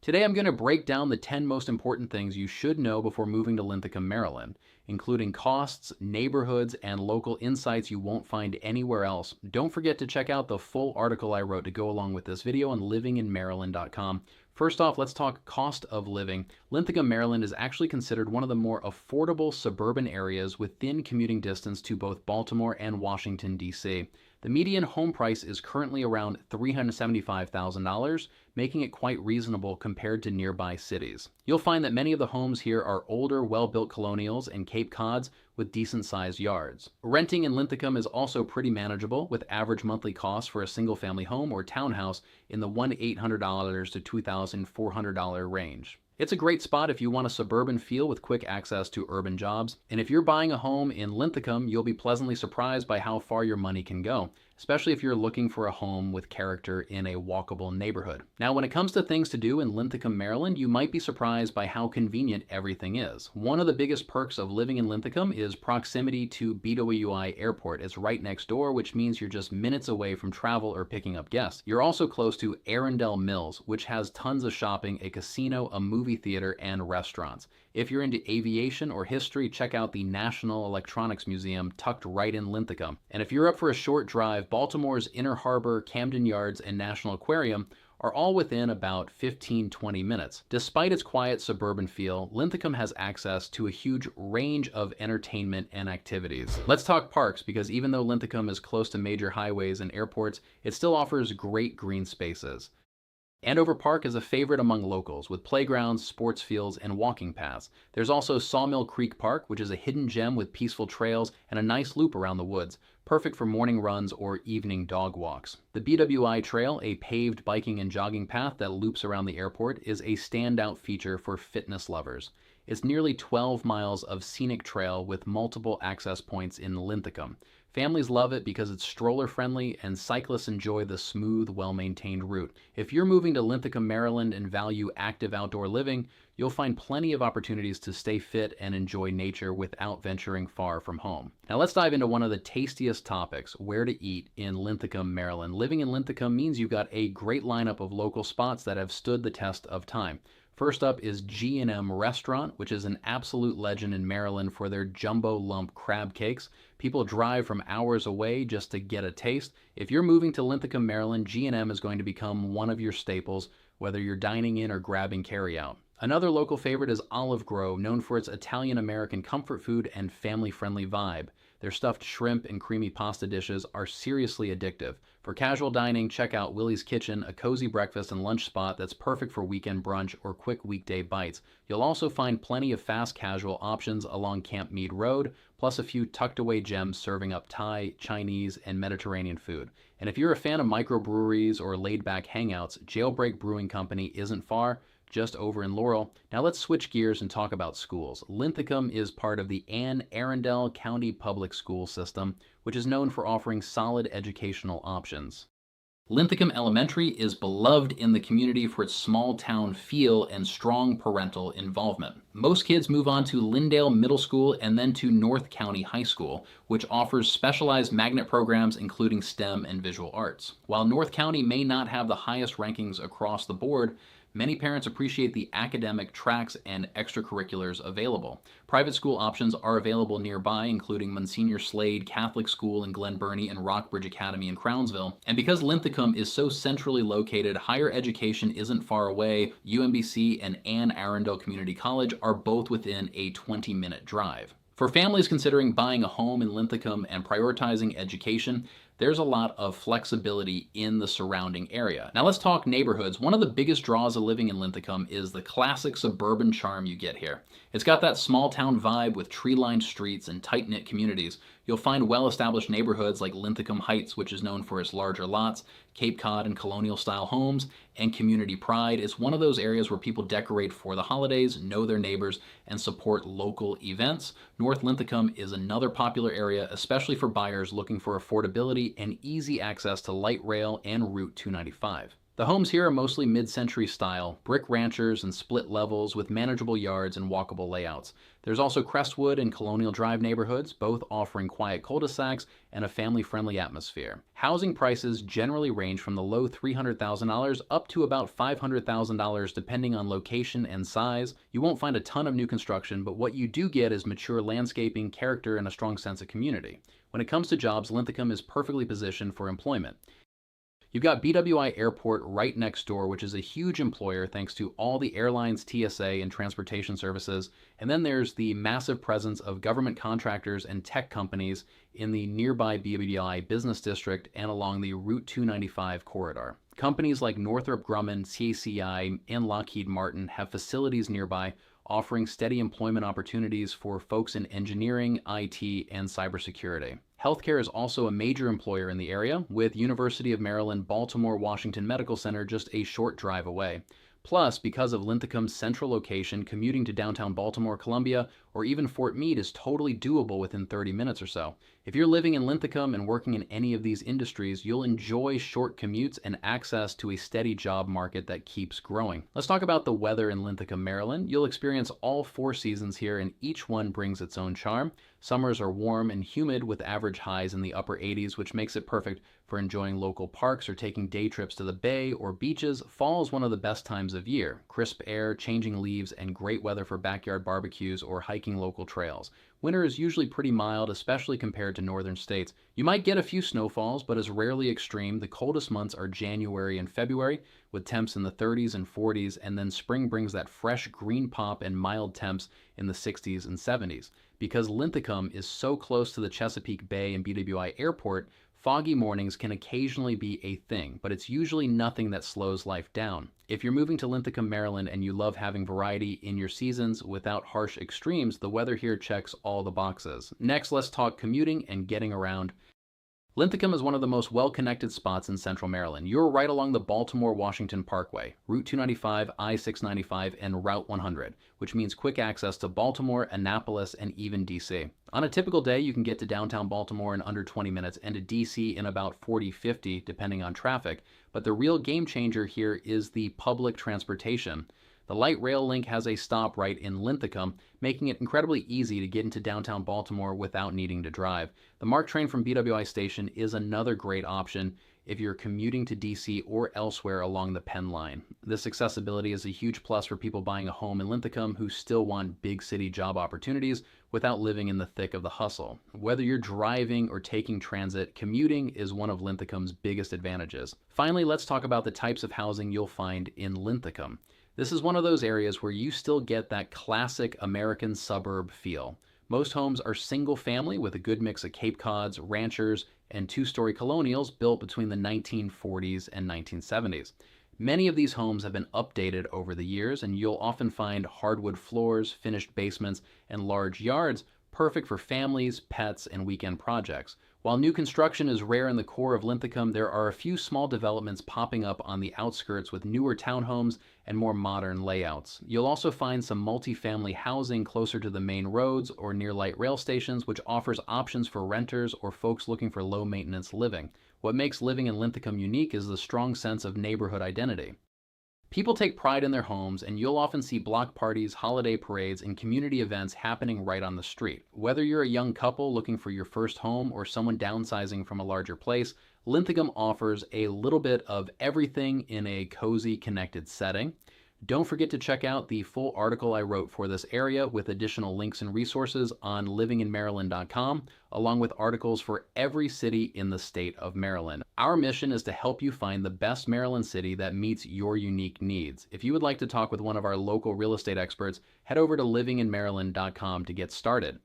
Today I'm going to break down the 10 most important things you should know before moving to Linthicum, Maryland, including costs, neighborhoods, and local insights you won't find anywhere else. Don't forget to check out the full article I wrote to go along with this video on livinginmaryland.com. First off, let's talk cost of living. Linthicum, Maryland is actually considered one of the more affordable suburban areas within commuting distance to both Baltimore and Washington, D.C. The median home price is currently around $375,000, making it quite reasonable compared to nearby cities. You'll find that many of the homes here are older, well-built colonials and Cape Cods with decent-sized yards. Renting in Linthicum is also pretty manageable, with average monthly costs for a single-family home or townhouse in the $1,800 to $2,400 range. It's a great spot if you want a suburban feel with quick access to urban jobs. And if you're buying a home in Linthicum, you'll be pleasantly surprised by how far your money can go, especially if you're looking for a home with character in a walkable neighborhood. Now, when it comes to things to do in Linthicum, Maryland, you might be surprised by how convenient everything is. One of the biggest perks of living in Linthicum is proximity to BWI Airport. It's right next door, which means you're just minutes away from travel or picking up guests. You're also close to Arundel Mills, which has tons of shopping, a casino, a movie theater, and restaurants. If you're into aviation or history, check out the National Electronics Museum tucked right in Linthicum. And if you're up for a short drive, Baltimore's Inner Harbor, Camden Yards, and National Aquarium are all within about 15-20 minutes. Despite its quiet suburban feel, Linthicum has access to a huge range of entertainment and activities. Let's talk parks, because even though Linthicum is close to major highways and airports, it still offers great green spaces. Andover Park is a favorite among locals, with playgrounds, sports fields, and walking paths. There's also Sawmill Creek Park, which is a hidden gem with peaceful trails and a nice loop around the woods, perfect for morning runs or evening dog walks. The BWI Trail, a paved biking and jogging path that loops around the airport, is a standout feature for fitness lovers. It's nearly 12 miles of scenic trail with multiple access points in Linthicum. Families love it because it's stroller-friendly and cyclists enjoy the smooth, well-maintained route. If you're moving to Linthicum, Maryland and value active outdoor living, you'll find plenty of opportunities to stay fit and enjoy nature without venturing far from home. Now let's dive into one of the tastiest topics, where to eat in Linthicum, Maryland. Living in Linthicum means you've got a great lineup of local spots that have stood the test of time. First up is G&M Restaurant, which is an absolute legend in Maryland for their jumbo lump crab cakes. People drive from hours away just to get a taste. If you're moving to Linthicum, Maryland, G&M is going to become one of your staples, whether you're dining in or grabbing carryout. Another local favorite is Olive Grove, known for its Italian-American comfort food and family-friendly vibe. Their stuffed shrimp and creamy pasta dishes are seriously addictive. For casual dining, check out Willie's Kitchen, a cozy breakfast and lunch spot that's perfect for weekend brunch or quick weekday bites. You'll also find plenty of fast casual options along Camp Mead Road, plus a few tucked away gems serving up Thai, Chinese, and Mediterranean food. And if you're a fan of microbreweries or laid-back hangouts, Jailbreak Brewing Company isn't far, just over in Laurel. Now let's switch gears and talk about schools. Linthicum is part of the Anne Arundel County Public School System, which is known for offering solid educational options. Linthicum Elementary is beloved in the community for its small town feel and strong parental involvement. Most kids move on to Lyndale Middle School and then to North County High School, which offers specialized magnet programs including STEM and visual arts. While North County may not have the highest rankings across the board, many parents appreciate the academic tracks and extracurriculars available. Private school options are available nearby, including Monsignor Slade Catholic School in Glen Burnie and Rockbridge Academy in Crownsville. And because Linthicum is so centrally located, higher education isn't far away. UMBC and Anne Arundel Community College are both within a 20-minute drive. For families considering buying a home in Linthicum and prioritizing education, there's a lot of flexibility in the surrounding area. Now let's talk neighborhoods. One of the biggest draws of living in Linthicum is the classic suburban charm you get here. It's got that small town vibe with tree-lined streets and tight-knit communities. You'll find well-established neighborhoods like Linthicum Heights, which is known for its larger lots, Cape Cod and colonial-style homes, and community pride. It's one of those areas where people decorate for the holidays, know their neighbors, and support local events. North Linthicum is another popular area, especially for buyers looking for affordability and easy access to light rail and Route 295. The homes here are mostly mid-century style, brick ranchers and split levels with manageable yards and walkable layouts. There's also Crestwood and Colonial Drive neighborhoods, both offering quiet cul-de-sacs and a family-friendly atmosphere. Housing prices generally range from the low $300,000 up to about $500,000 depending on location and size. You won't find a ton of new construction, but what you do get is mature landscaping, character, and a strong sense of community. When it comes to jobs, Linthicum is perfectly positioned for employment. You've got BWI Airport right next door, which is a huge employer thanks to all the airlines, TSA, and transportation services. And then there's the massive presence of government contractors and tech companies in the nearby BWI business district and along the Route 295 corridor. Companies like Northrop Grumman, CACI, and Lockheed Martin have facilities nearby offering steady employment opportunities for folks in engineering, IT, and cybersecurity. Healthcare is also a major employer in the area, with University of Maryland Baltimore Washington Medical Center just a short drive away. Plus, because of Linthicum's central location, commuting to downtown Baltimore, Columbia, or even Fort Meade is totally doable within 30 minutes or so. If you're living in Linthicum and working in any of these industries, you'll enjoy short commutes and access to a steady job market that keeps growing. Let's talk about the weather in Linthicum, Maryland. You'll experience all 4 seasons here, and each one brings its own charm. Summers are warm and humid with average highs in the upper 80s, which makes it perfect for enjoying local parks or taking day trips to the bay or beaches. Fall is one of the best times of year. Crisp air, changing leaves, and great weather for backyard barbecues or hiking local trails. Winter is usually pretty mild, especially compared to northern states. You might get a few snowfalls, but is rarely extreme. The coldest months are January and February, with temps in the 30s and 40s, and then spring brings that fresh green pop and mild temps in the 60s and 70s. Because Linthicum is so close to the Chesapeake Bay and BWI Airport, foggy mornings can occasionally be a thing, but it's usually nothing that slows life down. If you're moving to Linthicum, Maryland, and you love having variety in your seasons without harsh extremes, the weather here checks all the boxes. Next, let's talk commuting and getting around. Linthicum is one of the most well-connected spots in central Maryland. You're right along the Baltimore-Washington Parkway, Route 295, I-695, and Route 100, which means quick access to Baltimore, Annapolis, and even DC. On a typical day, you can get to downtown Baltimore in under 20 minutes and to DC in about 40-50, depending on traffic. But the real game changer here is the public transportation. The light rail link has a stop right in Linthicum, making it incredibly easy to get into downtown Baltimore without needing to drive. The MARC train from BWI Station is another great option if you're commuting to DC or elsewhere along the Penn line. This accessibility is a huge plus for people buying a home in Linthicum who still want big city job opportunities without living in the thick of the hustle. Whether you're driving or taking transit, commuting is one of Linthicum's biggest advantages. Finally, let's talk about the types of housing you'll find in Linthicum. This is one of those areas where you still get that classic American suburb feel. Most homes are single family with a good mix of Cape Cods, ranchers, and 2-story colonials built between the 1940s and 1970s. Many of these homes have been updated over the years, and you'll often find hardwood floors, finished basements, and large yards, perfect for families, pets, and weekend projects. While new construction is rare in the core of Linthicum, there are a few small developments popping up on the outskirts with newer townhomes and more modern layouts. You'll also find some multifamily housing closer to the main roads or near light rail stations, which offers options for renters or folks looking for low-maintenance living. What makes living in Linthicum unique is the strong sense of neighborhood identity. People take pride in their homes, and you'll often see block parties, holiday parades, and community events happening right on the street. Whether you're a young couple looking for your first home or someone downsizing from a larger place, Linthicum offers a little bit of everything in a cozy, connected setting. Don't forget to check out the full article I wrote for this area with additional links and resources on livinginmaryland.com, along with articles for every city in the state of Maryland. Our mission is to help you find the best Maryland city that meets your unique needs. If you would like to talk with one of our local real estate experts, head over to livinginmaryland.com to get started.